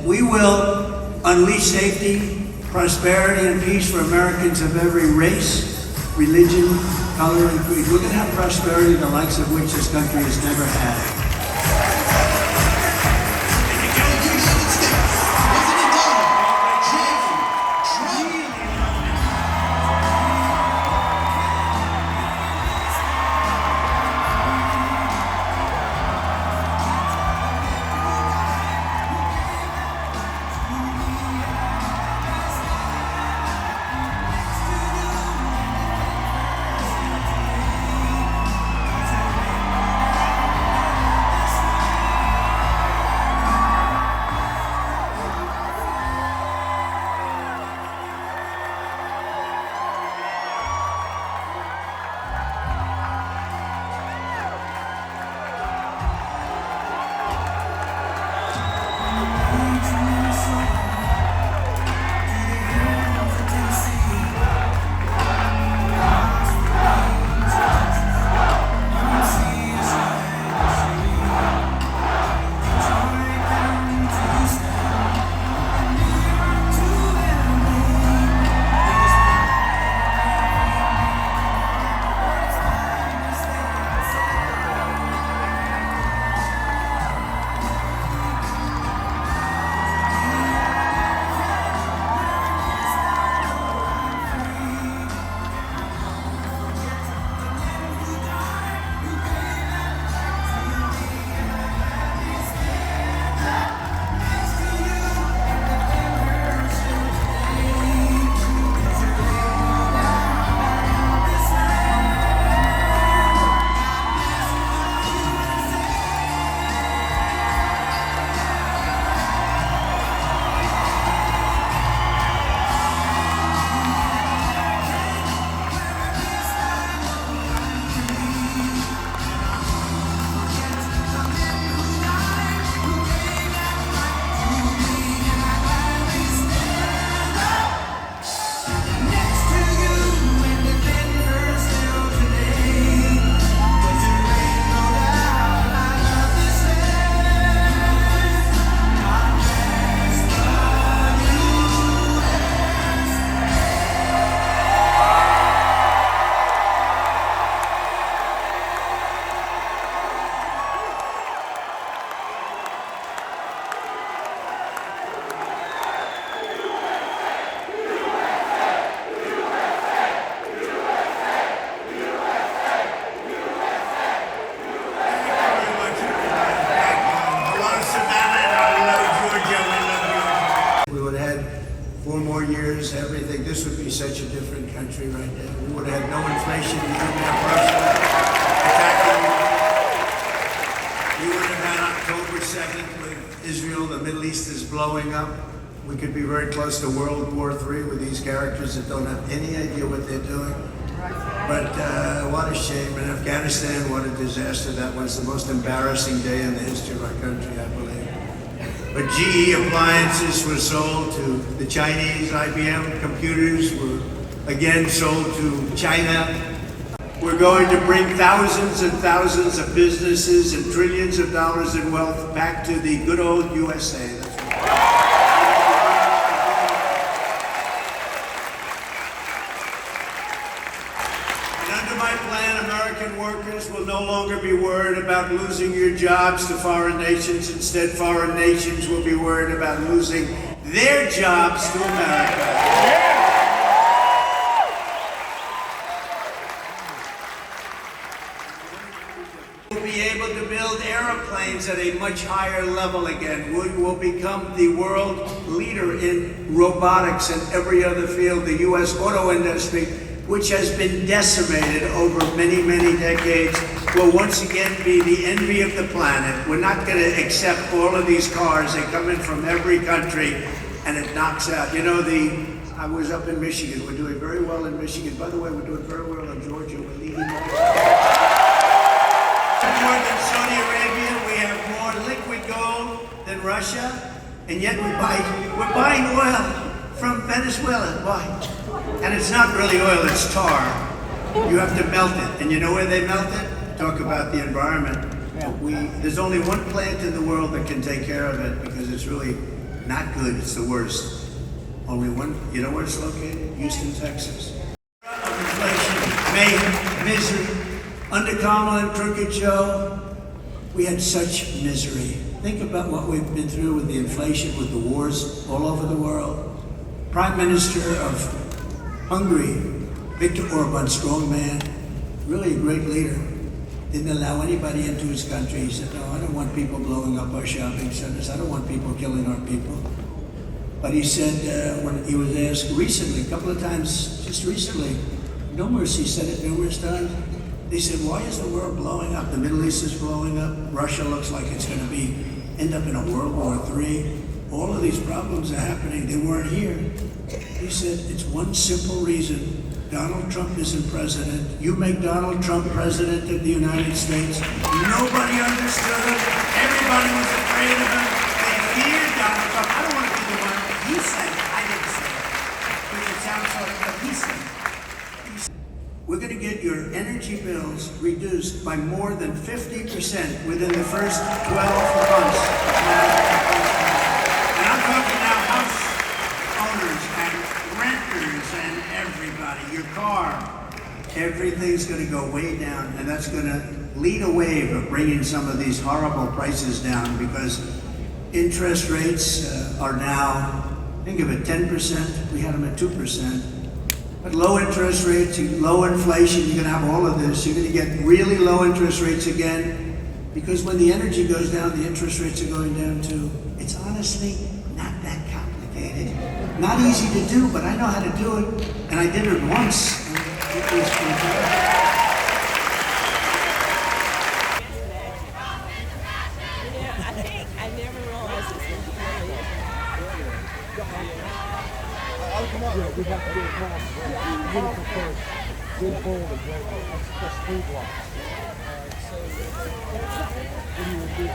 We will unleash safety, prosperity, and peace for Americans of every race, religion, color, and creed. We're going to have prosperity the likes of which this country has never had. Years, everything, this would be such a different country right now. We would have had no inflation, we wouldn't have Russia attacking. We would have had October 2nd with Israel, the Middle East is blowing up. We could be very close to World War III with these characters that don't have any idea what they're doing. But what a shame. In Afghanistan, what a disaster that was. The most embarrassing day in the history of our country, I believe. But GE appliances were sold to the Chinese. IBM computers were again sold to China. We're going to bring thousands and thousands of businesses and trillions of dollars in wealth back to the good old USA. That's right. Under my plan, American workers will no longer be worried about losing your jobs to foreign nations. Instead, foreign nations will be worried about losing their jobs to America. We'll be able to build airplanes at a much higher level again. We will become the world leader in robotics and every other field. The U.S. auto industry, which has been decimated over many, many decades, will once again be the envy of the planet. We're not going to accept all of these cars. They come in from every country, and it knocks out. You know, I was up in Michigan. We're doing very well in Michigan. By the way, we're doing very well in Georgia. We're leading more than Saudi Arabia. We have more liquid gold than Russia, and yet we're buying oil from Venezuela. Why? And it's not really oil, it's tar. You have to melt it. And you know where they melt it? Talk about the environment. There's only one plant in the world that can take care of it because it's really Not good, it's the worst. Only one, you know where it's located? Houston, Texas. Of inflation, mayhem, misery. Under Kamala and Crooked Joe, we had such misery. Think about what we've been through with the inflation, with the wars all over the world. Prime Minister of Hungary, Viktor Orban, strong man, really a great leader. Didn't allow anybody into his country. He said, no, I don't want people blowing up our shopping centers. I don't want people killing our people. But he said, when he was asked recently, a couple of times, just recently, he said it numerous times, they said, why is the world blowing up? The Middle East is blowing up. Russia looks like it's going to end up in a World War III. All of these problems are happening. They weren't here. He said, it's one simple reason. Donald Trump isn't president. You make Donald Trump president of the United States. Nobody understood him. Everybody was afraid of him. They feared Donald Trump. I don't want to be the one. He said it. I didn't say it. Because it sounds so, but he said it. He said, we're going to get your energy bills reduced by more than 50% within the first 12 months. And I'm talking now house owners and renters and everybody, your car. Everything's going to go way down, and that's going to lead a wave of bringing some of these horrible prices down, because interest rates are now, think of it, 10%. We had them at 2%. But low interest rates, low inflation, you're going to have all of this. You're going to get really low interest rates again, because when the energy goes down, the interest rates are going down too. It's honestly not that complicated. Not easy to do, but I know how to do it. And I did it once. And it was fantastic. I never realized this was Yeah, we have to do it now. Beautiful first. Good bowl and great. That's 3 blocks. So, what do you do?